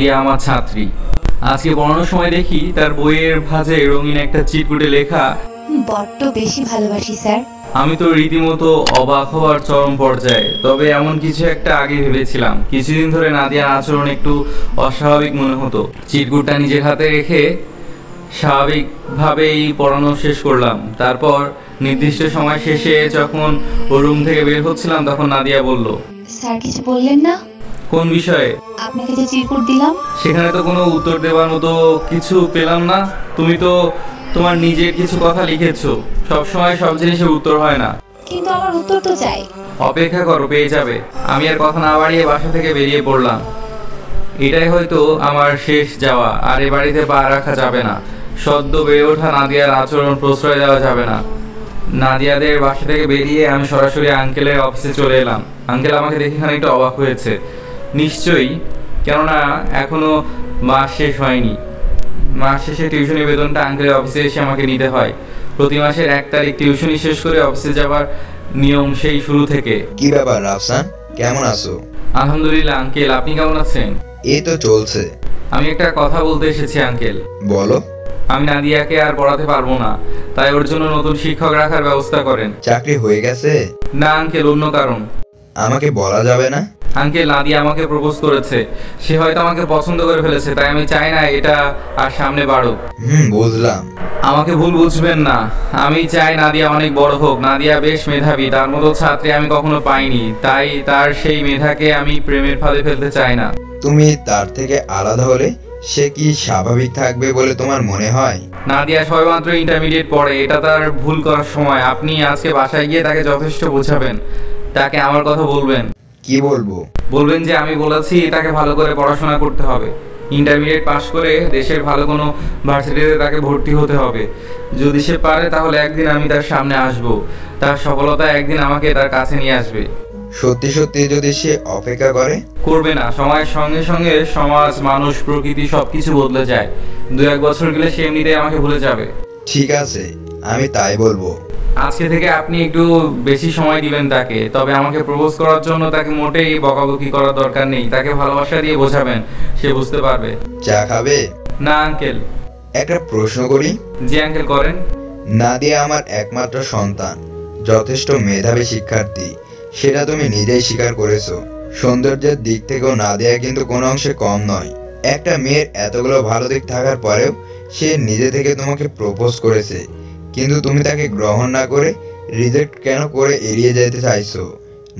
দিয়া আমার ছাত্রী। আজকে পড়ানোর সময় দেখি তার বইয়ের ভাঁজে রঙিন একটা চিরকুটে লেখা। বড্ড বেশি ভালোবাসি স্যার। আমি তো রীতিমতো অবাক হওয়ার চরম পর্যায়ে। তবে এমন কিছু একটা আগে ভেবেছিলাম। কিছুদিন ধরে নাদিয়ার আচরণ একটু অস্বাভাবিক মনে হতো। চিরকুটটা নিজের হাতে রেখে স্বাভাবিকভাবেই পড়ানো শেষ করলাম। তারপর নির্দিষ্ট সময় শেষে যখন ও রুম থেকে বের হচ্ছিলাম তখন নাদিয়া বলল, স্যার কিছু বললেন না? কোন বিষয়ে? আপনাকে যে চিরকুট দিলাম। সেখানে তো কোনো উত্তর দেওয়ার মতো কিছু পেলাম না। তুমি তো তোমার নিজের কিছু কথা লিখেছো। সবসময় সব জিনিসের উত্তর হয় না। কিন্তু আমার উত্তর তো চাই। অপেক্ষা করো, পেয়ে যাবে। আমি আর কথা না বাড়িয়ে বাসা থেকে বেরিয়ে পড়লাম। এটাই হয়তো আমার শেষ যাওয়া। আর এ বাড়িতে পা রাখা যাবে না। সদ্য বেড়ে ওঠা নাদিয়ার আচরণ প্রশ্রয় দেওয়া যাবে না। নাদিয়াদের বাসা থেকে বেরিয়ে আমি সরাসরি আঙ্কেলের অফিসে চলে এলাম। আঙ্কেল আমাকে দেখে খানিকটা অবাক হয়েছে। নিশ্চয়ই, কেননা এখনো মাস শেষ হয়নি। মাস শেষে টিউশনি বেতনটা আঙ্কেলের অফিসে এসে আমাকে নিতে হয়। প্রতি মাসের 1 তারিখ টিউশনি শেষ করে অফিসে যাবার নিয়ম সেই শুরু থেকে। কি ব্যাপার রাফসান, কেমন আছো? আলহামদুলিল্লাহ আঙ্কেল, আপনি কেমন আছেন? এই তো চলছে। আমি একটা কথা বলতে এসেছি আঙ্কেল। বলো। আমি নাদিয়াকে আর পড়াতে পারবো না, তাই ওর জন্য নতুন শিক্ষক রাখার ব্যবস্থা করেন। চাকরি হয়ে গেছে? না আঙ্কেল, অন্য কারণ। আমাকে বলা যাবে না? আঙ্কেল, নাদিয়া আমাকে প্রপোজ করেছে। সে হয়তো আমাকে পছন্দ করে ফেলেছে, তাই আমি চাই না এটা আর সামনে বাড়ুক। বুঝলাম। আমাকে ভুল বুঝবেন না। আমি চাই নাদিয়া অনেক বড় হোক। নাদিয়া বেশ মেধাবী, তার মতো ছাত্রী আমি কখনো পাইনি। তাই তার সেই মেধাকে আমি প্রেমের ফাঁদে ফেলতে চাই না। তুমি তার থেকে আলাদা হলে সে কি স্বাভাবিক থাকবে বলে তোমার মনে হয়? নাদিয়া সবেমাত্র ইন্টারমিডিয়েট পড়ে, এটা তার ভুল করার সময়। আপনি আজকে বাসায় গিয়ে তাকে যথেষ্ট বোঝাবেন। তাকে আমার কথা বলবেন। কি বলবো? বলবেন যে আমি বলেছি তাকে ভালো করে পড়াশোনা করতে হবে। ইন্টারমিডিয়েট পাস করে দেশের ভালো কোনো ভার্সিটিতে তাকে ভর্তি হতে হবে। যদি সে পারে তাহলে একদিন আমি তার সামনে আসব। তার সফলতা একদিন আমাকে তার কাছে নিয়ে আসবে। সত্যি সত্যি যদি সে অপেক্ষা করে? করবে না। সময়ের সঙ্গে সঙ্গে সমাজ, মানুষ, প্রকৃতি সবকিছু বদলে যায়। 2-1 বছর গেলে সে এমনিতেই আমাকে ভুলে যাবে। ঠিক আছে, আমি তাই বলবো। আজকে থেকে আপনি একটু বেশি সময় দিবেন তাকে। তবে আমাকে প্রপোজ করার জন্য তাকে মোটেই বকাবকি করার দরকার নেই। তাকে ভালোবাসা দিয়ে বোঝাবেন, সে বুঝতে পারবে। চা খাবে? না আঙ্কেল। একটা প্রশ্ন করি? জি আঙ্কেল, করেন। নাদিয়া আমার একমাত্র সন্তান, যথেষ্ট মেধাবী শিক্ষার্থী। সেটা তুমি নিজেই স্বীকার করেছো। সৌন্দর্যের দিক থেকেও নাদিয়া কিন্তু কোনো অংশে কম নয়। একটা মেয়ের এতগুলো ভালো দিক থাকার পরেও সে নিজে থেকে তোমাকে প্রপোজ করেছে, কিন্তু তুমি তাকে গ্রহণ না করে রিজেক্ট কেন করে এড়িয়ে যেতে চাইছো?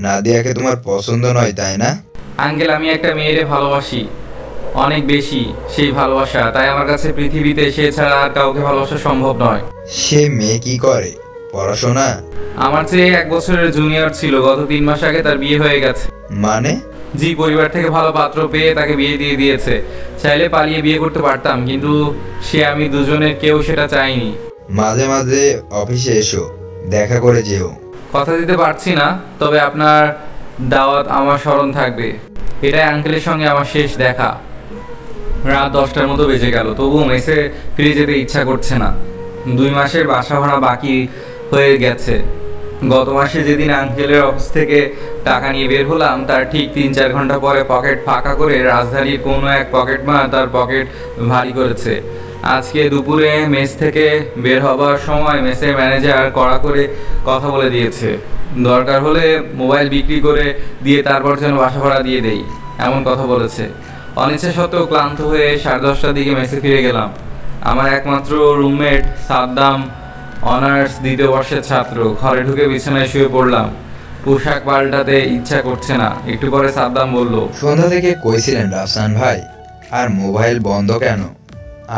নাদিয়াকে তোমার পছন্দ নয়, তাই না? আঙ্কেল, আমি একটা মেয়েরে ভালোবাসি অনেক বেশি। সেই ভালোবাসা, তাই আমার কাছে পৃথিবীতে সে ছাড়া আর কাউকে ভালোবাসা সম্ভব নয়। সে মেয়ে কি করে? পড়াশোনা? আমার চেয়ে 1 বছরের জুনিয়র ছিল। গত 3 মাস আগে তার বিয়ে হয়ে গেছে। মানে? জি, পরিবার থেকে ভালো পাত্র পেয়ে তাকে বিয়ে দিয়ে দিয়েছে। চাইলে পালিয়ে বিয়ে করতে পারতাম, কিন্তু সে আমি দুজনের কেউ সেটা চাইনি। মাঝে মাঝে অফিসে এসো, দেখা করে যেও। কথা দিতে পারছি না, তবে আপনার দাওয়াত আমার স্মরণ থাকবে। এটাই আঙ্কেলের সঙ্গে আমার শেষ দেখা। রাত 10টার মতো বেজে গেল, তবুও মেসে ফিরে যেতে ইচ্ছা করছে না। 2 মাসের বাসা ভাড়া বাকি হয়ে গেছে। গত মাসে যেদিন আঙ্কেলের অফিস থেকে টাকা নিয়ে বের হলাম, তার ঠিক 3-4 ঘন্টা পরে পকেট ফাঁকা করে রাজধানীর কোনো এক পকেটমার তার পকেট ভারী করেছে। আজকে দুপুরে মেস থেকে বের হবার সময় মেসের ম্যানেজার কড়া করে কথা বলে দিয়েছে, দরকার হলে মোবাইল বিক্রি করে দিয়ে তারপর যেন বাসা ভাড়া দিয়ে দেই, এমন কথা বলেছে। অনিচ্ছা সত্ত্বেও ক্লান্ত হয়ে 10:30টার দিকে মেসে ফিরে গেলাম। আমার একমাত্র রুমমেট সাদ্দাম অনার্স 2য় বর্ষের ছাত্র। ঘরে ঢুকে বিছানায় শুয়ে পড়লাম। পোশাক পাল্টাতে ইচ্ছা করছে না। একটু পরে সাদ্দাম বলল, সন্ধ্যা থেকে কইছিলেন রাফসান ভাই, আর মোবাইল বন্ধ কেন?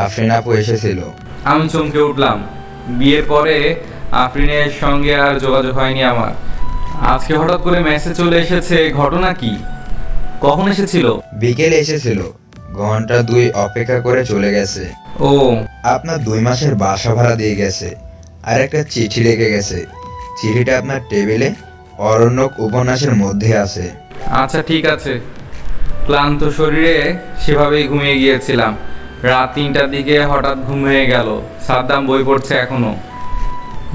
আফরিন আপু এসেছিল। আমি চমকে উঠলাম। বিয়ের পরে আফরিনের সঙ্গে আর যোগাযোগ হয়নি আমার। আজকে হঠাৎ করে মেসেজ চলে এসেছে, ঘটনা কি? কখন এসেছিল? বিকেলে এসেছিল, ঘন্টা 2 অপেক্ষা করে চলে গেছে। ও, আপনার 2 মাসের বাসা ভাড়া দিয়ে গেছে, আর একটা চিঠি রেখে গেছে। চিঠিটা আপনার টেবিলে অরণ্যক উপন্যাসের মধ্যে আছে। আচ্ছা ঠিক আছে। ক্লান্ত শরীরে সেভাবেই ঘুমিয়ে গিয়েছিলাম। রাত 3টার দিকে হঠাৎ ঘুম হয়ে গেল। সাদ্দাম বই পড়ছে এখনো।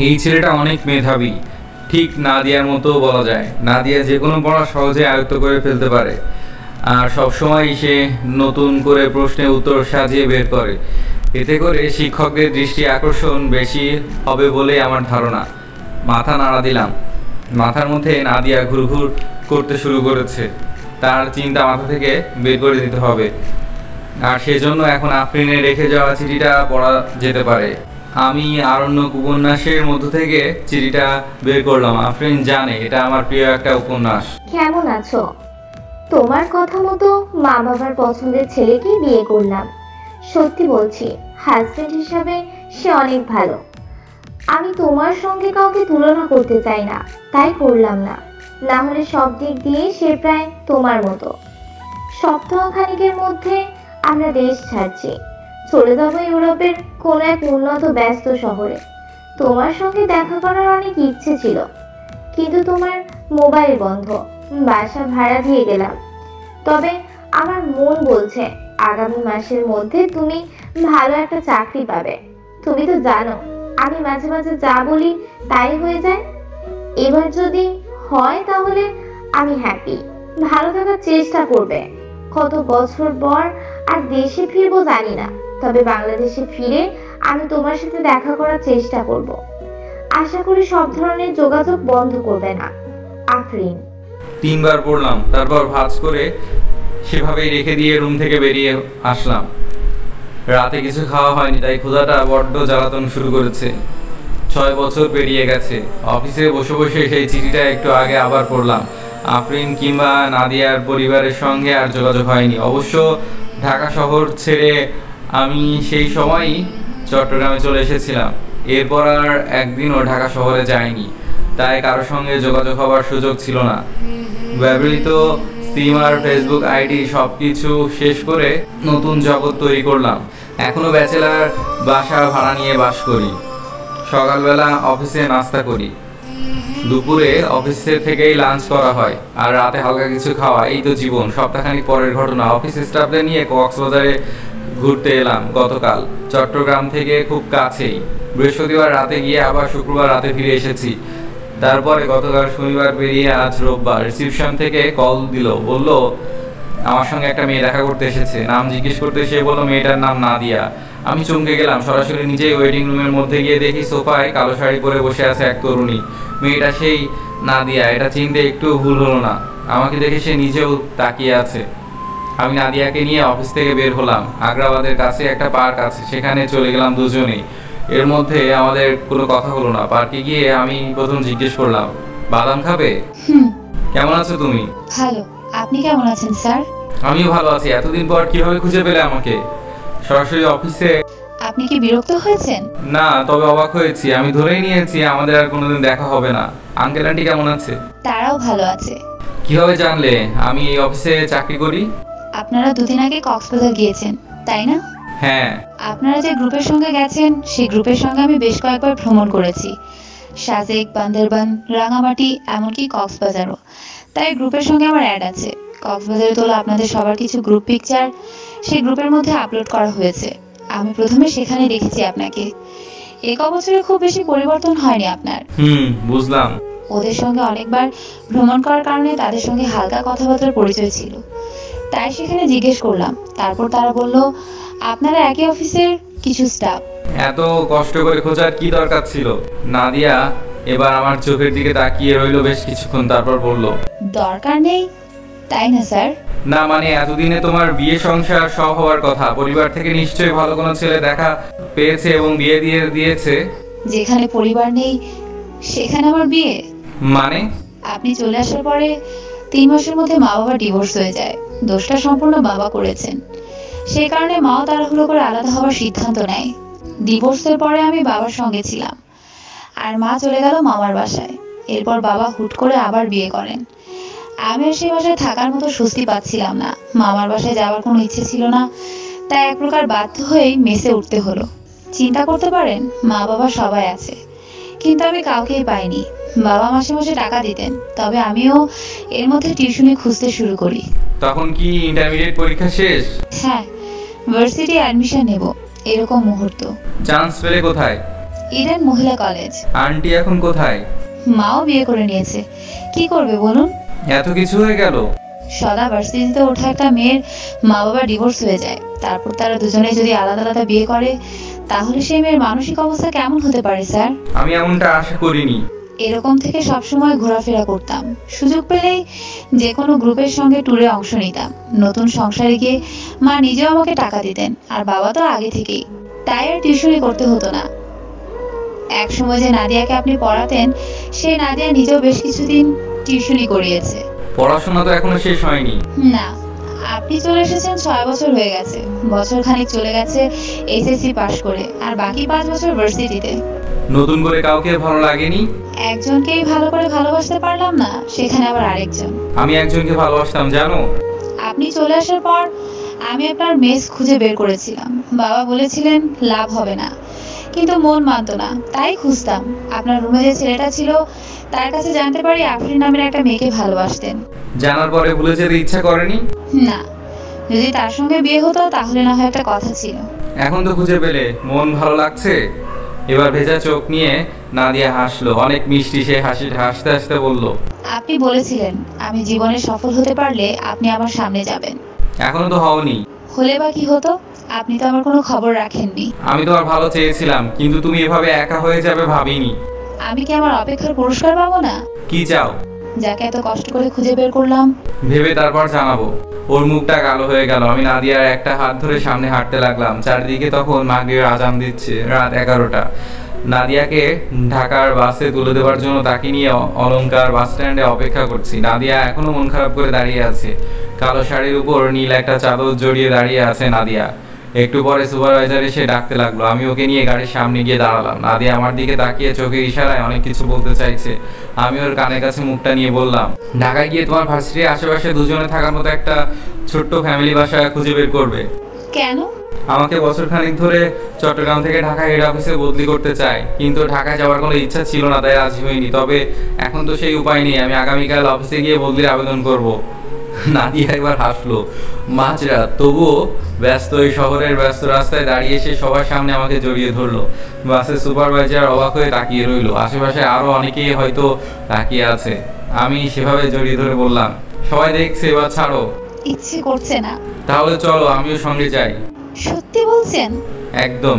এই ছেলেটা অনেক মেধাবী, ঠিক নাদিয়ার মতো বলা যায়। নাদিয়া যে কোনো পড়া সহজে আয়ত্ত করে ফেলতে পারে। আর সবসময় সে নতুন করে প্রশ্নের উত্তর সাজিয়ে বের করে। এতে করে শিক্ষকদের দৃষ্টি আকর্ষণ বেশি হবে বলে আমার ধারণা। মাথা নাড়া দিলাম। মাথার মধ্যে নাদিয়া ঘুরঘুর করতে শুরু করেছে। তার চিন্তা মাথা থেকে বের করে দিতে হবে, আর সেজন্য এখন আফরিনের রেখে যাওয়া চিঠিটা পড়া যেতে পারে। আমি আরণ্যক উপন্যাসের মধ্য থেকে চিঠিটা বের করলাম। আফরিন জানে এটা আমার প্রিয় একটা উপন্যাস। কেমন আছো? তোমার কথা মতো মা বাবার পছন্দের ছেলেকেই বিয়ে করলাম। সত্যি বলছি, হাজবেন্ড হিসাবে সে অনেক ভালো। আমি তোমার সঙ্গে কাউকে তুলনা করতে চাই না, তাই করলাম না। না হলে সব দিক দিয়ে সে প্রায় তোমার মতো। সপ্তাহখানিকের মধ্যে আমরা দেশ ছাড়ছি, চলে যাব ইউরোপের কোনো এক উন্নত ব্যস্ত শহরে। তোমার সঙ্গে দেখা করার অনেক ইচ্ছে ছিল, কিন্তু তোমার মোবাইল বন্ধ। বাসা ভাড়া দিয়ে গেলাম। তবে আমার মন বলছে আগামী মাসের মধ্যে তুমি ভালো একটা চাকরি পাবে। তুমি তো জানো আমি মাঝে মাঝে যা বলি তাই হয়ে যায়। এবার যদি হয় তাহলে আমি হ্যাপি। ভালো থাকার চেষ্টা করবে। কত বছর পর আর দেশে ফিরবো জানি না, তবে বাংলাদেশে ফিরে আমি তোমার সাথে দেখা করার চেষ্টা করব। আশা করি সব ধরনের যোগাযোগ বন্ধ করবে না। আফরিন। 3 বার পড়লাম, তারপর ভাঁজ করে সেভাবেই রেখে দিয়ে রুম থেকে বেরিয়ে আসলাম। রাতে কিছু খাওয়া হয়নি, তাই ক্ষুধাটা বড্ড জ্বালাতন শুরু করেছে। 6 বছর পেরিয়ে গেছে। অফিসে বসে বসে সেই চিঠিটা একটু আগে আবার পড়লাম। আফরিন কিংবা নাদিয়ার পরিবারের সঙ্গে আর যোগাযোগ হয়নি। অবশ্য ঢাকা শহর ছেড়ে আমি সেই সময়ই চট্টগ্রামে চলে এসেছিলাম। এরপর আর একদিনও ঢাকা শহরে যাইনি, তাই কারোর সঙ্গে যোগাযোগ হওয়ার সুযোগ ছিল না। ব্যবহৃত সিম আর ফেসবুক আইডি সব কিছু শেষ করে নতুন জগৎ তৈরি করলাম। এখনও ব্যাচেলার বাসা ভাড়া নিয়ে বাস করি। সকালবেলা অফিসে নাস্তা করি, দুপুরে অফিসের থেকেই লাঞ্চ করা হয়, আর রাতে হালকা কিছু খাওয়া। এই তো জীবন। সপ্তাহখানিক পরের ঘটনা। অফিস স্টাফদের নিয়ে কক্সবাজারে ঘুরতে এলাম গতকাল। চট্টগ্রাম থেকে খুব কাছেই। বৃহস্পতিবার রাতে গিয়ে আবার শুক্রবার রাতে ফিরে এসেছি। তারপরে গতকাল শনিবার পেরিয়ে আজ রোববার। রিসিপশন থেকে কল দিল, বলল আমার সঙ্গে একটা মেয়ে দেখা করতে এসেছে। নাম জিজ্ঞেস করতে সে বলল মেয়েটার নাম নাদিয়া। আমি চমকে গেলাম। সরাসরি নিজেই ওয়েটিং রুমের মধ্যে গিয়ে দেখি সোফায় কালো শাড়ি পরে বসে আছে এক তরুণী। মেয়েটা সেই নাদিয়া। এটা চিনতে একটু ভুল হলো না। আমাকে দেখে সে নিজেও তাকিয়ে আছে। আমি নাদিয়াকে নিয়ে অফিস থেকে বের হলাম। আগ্রাবাদের কাছে একটা পার্ক আছে, সেখানে চলে গেলাম দুজনেই। এর মধ্যে আমাদের কোনো কথা হলো না। পার্কে গিয়ে আমি প্রথম জিজ্ঞেস করলাম, বাদাম খাবে? কেমন আছো তুমি? ভালো। আপনি কেমন আছেন স্যার? আমিও ভালো আছি। এতদিন পর কিভাবে খুঁজে পেলে আমাকে? সরাসরি অফিসে? আপনি কি বিরক্ত হয়েছেন? না, তবে অবাক হয়েছি। আমি ধরেই নিয়েছি আমাদের আর কোনোদিন দেখা হবে না। আঙ্কেল আন্টি কেমন আছে? তারাও ভালো আছে। কিভাবে জানলে আমি এই অফিসে চাকরি করি? আপনারা দুদিন আগে কক্সবাজার গিয়েছেন, তাই না? হ্যাঁ। আপনারা যে গ্রুপের সঙ্গে গেছেন, সেই গ্রুপের সঙ্গে আমি বেশ কয়েকবার ভ্রমণ করেছি। সাজেক, বান্দরবান, রাঙামাটি, এমনকি কক্সবাজারও। তাই গ্রুপের সঙ্গে আমার অ্যাড আছে। কক্সবাজারে তোলা আপনাদের সবার কিছু গ্রুপ পিকচার সেই গ্রুপের মধ্যে আপলোড করা হয়েছে। আমি প্রথমে সেখানে দেখেছি আপনাকে। এক বছরে খুব বেশি পরিবর্তন হয়নি আপনার। বুঝলাম। ওদের সঙ্গে অনেকবার ভ্রমণ করার কারণে তাদের সঙ্গে হালকা কথাবার্তার পরিচয় ছিল, তাই সেখানে জিজ্ঞেস করলাম। তারপর তারা বলল আপনারা একই অফিসের কিছু স্টাফ। এত কষ্ট করে খোঁজার কি দরকার ছিল? নাদিয়া এবার আমার চোখের দিকে তাকিয়ে রইল বেশ কিছুক্ষণ, তারপর বলল, দরকার নেই, তাই না স্যার? না মানে এতদিনে তোমার বিয়ে সংসার সব হওয়ার কথা। পরিবার থেকে নিশ্চয়ই ভালো কোনো ছেলে দেখা পেয়েছে এবং বিয়ে দিয়ে দিয়েছে। যেখানে পরিবার নেই সেখানে আমার বিয়ে? মানে? আপনি চলে আসার পরে 3 মাসের মধ্যে মা বাবা ডিভোর্স হয়ে যায়। দোষটা সম্পূর্ণ বাবা করেছেন। সেই কারণে মাও তাড়াহুড়ো করে আলাদা হওয়ার সিদ্ধান্ত নেয়। ডিভোর্সের পরে আমি বাবার সঙ্গে ছিলাম, আর মা চলে গেল মামার বাসায়। এরপর বাবা হুট করে আবার বিয়ে করেন। আমি আর সেই বাসায় থাকার মতো স্বস্তি পাচ্ছিলাম না। মামার বাসায় যাওয়ার কোনো ইচ্ছে ছিল না, তাই এক প্রকার বাধ্য হয়েই মেসে উঠতে হলো। চিন্তা করতে পারেন, মা বাবা সবাই আছে, কিন্তু আমি কাউকেই পাইনি। বাবা মাসে মাসে টাকা দিতেন, তবে আমিও এর মধ্যে টিউশনি খুঁজতে শুরু করি। তখন কি ইন্টারমিডিয়েট পরীক্ষা শেষ? হ্যাঁ, ভার্সিটি অ্যাডমিশন নেব, এরকম মুহূর্ত। চান্স পেলে কোথায়? ইডেন মহিলা কলেজ। আন্টি এখন কোথায়? মাও বিয়ে করে নিয়েছে। কি করবে বলুন? এত কিছু হয়ে গেল? সদা ভার্সিটিতে ওঠা একটা মেয়ের মা বাবা ডিভোর্স হয়ে যায়, তারপর তারা দুজনে যদি আলাদা আলাদা বিয়ে করে, তাহলে সেই মেয়ের মানসিক অবস্থা কেমন হতে পারে স্যার? আমি এমনটা আশা করিনি। এরকম থেকে সবসময় ঘোরাফেরা করতাম, সুযোগ পেলেই যে কোনো গ্রুপের সঙ্গে ট্যুরে অংশ নিতাম। নতুন সংসারে গিয়ে মা নিজেও আমাকে টাকা দিতেন, আর বাবা তো আগে থেকেই, তাই আর টিউশনি করতে হতো না। এক সময় যে নাদিয়াকে আপনি পড়াতেন, সেই নাদিয়া নিজেও বেশ কিছুদিন টিউশনি করিয়েছে। পড়াশোনা তো এখনো শেষ হয়নি। না, আপনি চলে এসেছেন 6 বছর হয়ে গেছে, বছর খানিক চলে গেছে এইচএসসি পাশ করে, আর বাকি 5 বছর ভার্সিটিতে। নতুন করে কাউকে ভালো লাগেনি? একজনকেই ভালো করে ভালোবাসতে পারলাম না, সেখানে আবার আরেকজন। আমি একজনকে ভালোবাসতাম জানো। আপনি চলে আসার পর আমি আপনার মেস খুঁজে বের করেছিলাম। বাবা বলেছিলেন লাভ হবে না, কিন্তু মন মানতো না, তাই খুঁজতাম। আপনার রুমে যে ছেলেটা ছিল, তার কাছে জানতে পারি আফরিন নামের একটা মেয়েকে ভালোবাসতেন। জানার পরে ভুলে যেতে ইচ্ছা করেনি? না, যদি তার সঙ্গে বিয়ে হতো তাহলে না হয় একটা কথা ছিল। এখন তো খুঁজে পেলে, মন ভালো লাগছে? এবার ভেজা চোখ নিয়ে নাদিয়া হাসলো, অনেক মিষ্টি সে হাসতে হাসতে বলল, আপনি বলেছিলেন আমি জীবনে সফল হতে পারলে আপনি আমার সামনে যাবেন। এখনো তো হওনি। হলে বা কি হতো? আপনি তো আমার কোনো খবর রাখেননি। আমি তোমার ভালো চেয়েছিলাম, কিন্তু তুমি এভাবে একা হয়ে যাবে ভাবিনি। আমি কি আমার অপেক্ষার পুরস্কার পাবো না? কি চাও? যাকে এত কষ্ট করে খুঁজে বের করলাম। ভেবে তারপর জানাবো। ওর মুখটা কালো হয়ে গেল। আমি নাদিয়ার একটা হাত ধরে সামনে হাঁটতে লাগলাম। চারিদিকে তখন মাগরিবের আজান দিচ্ছে, রাত 11টা। নাদিয়াকে ঢাকার বাসে তুলে দেওয়ার জন্য তাকে নিয়ে অলংকার বাস স্ট্যান্ডে অপেক্ষা করছি। নাদিয়া এখনো মন খারাপ করে দাঁড়িয়ে আছে। কালো শাড়ির উপর নীল একটা চাদর জড়িয়ে দাঁড়িয়ে আছে নাদিয়া। একটু পরে সুপারভাইজার এসে ডাকতে লাগলো। আমি ওকে নিয়ে গাড়ির সামনে গিয়ে দাঁড়ালাম। নাদিয়া আমার দিকে তাকিয়ে চোখের ইশারায় অনেক কিছু বলতে চাইছে। আমি ওর কানের কাছে মুখটা নিয়ে বললাম, ঢাকায় গিয়ে তোমার ভার্সিটির আশেপাশে দুজনে থাকার মতো একটা ছোট্ট ফ্যামিলি বাসা খুঁজে বের করবে। কেন? আমাকে বছরখানেক ধরে চট্টগ্রাম থেকে ঢাকা হেড অফিসে বদলি করতে চাই, কিন্তু ঢাকায় যাওয়ার কোনো ইচ্ছা ছিল না, তাই রাজি হইনি। তবে এখন তো সেই উপায় নেই। আমি আগামীকাল অফিসে গিয়ে বদলির আবেদন করব। নাদিয়া এবার হাসলো। মাঝরাত, তবুও ব্যস্ত এই শহরের ব্যস্ত রাস্তায় দাঁড়িয়ে সে সবার সামনে আমাকে জড়িয়ে ধরলো। বাসের সুপারভাইজার অবাক হয়ে তাকিয়ে রইলো। আশেপাশে আরো অনেকেই হয়তো তাকিয়ে আছে। আমি সেভাবে জড়িয়ে ধরে বললাম, সবাই দেখছে, এবার ছাড়ো। ইচ্ছে করছে না। তাহলে চলো, আমিও সঙ্গে যাই। সত্যি বলছেন? একদম।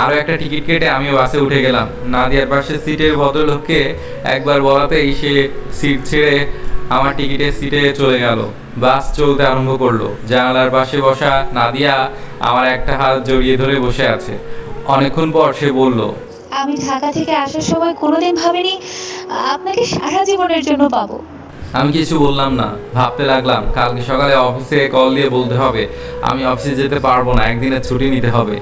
আরো একটা টিকিট কেটে আমিও বাসে উঠে গেলাম। নাদিয়ার পাশে সিটের ভদ্রলোককে একবার বলাতেই সে সিট ছেড়ে আমার টিকিটের সিটে চলে গেল। বাস চলতে আরম্ভ করলো। জানালার পাশে বসা নাদিয়া আমার একটা হাত জড়িয়ে ধরে বসে আছে। অনেকক্ষণ পর সে বলল, আমি ঢাকা থেকে আসার সময় কোনোদিন ভাবিনি আপনাকে সারা জীবনের জন্য পাবো। আমি কিছু বললাম না, ভাবতে লাগলাম কালকে সকালে অফিসে কল দিয়ে বলতে হবে আমি অফিসে যেতে পারবো না, একদিনের ছুটি নিতে হবে।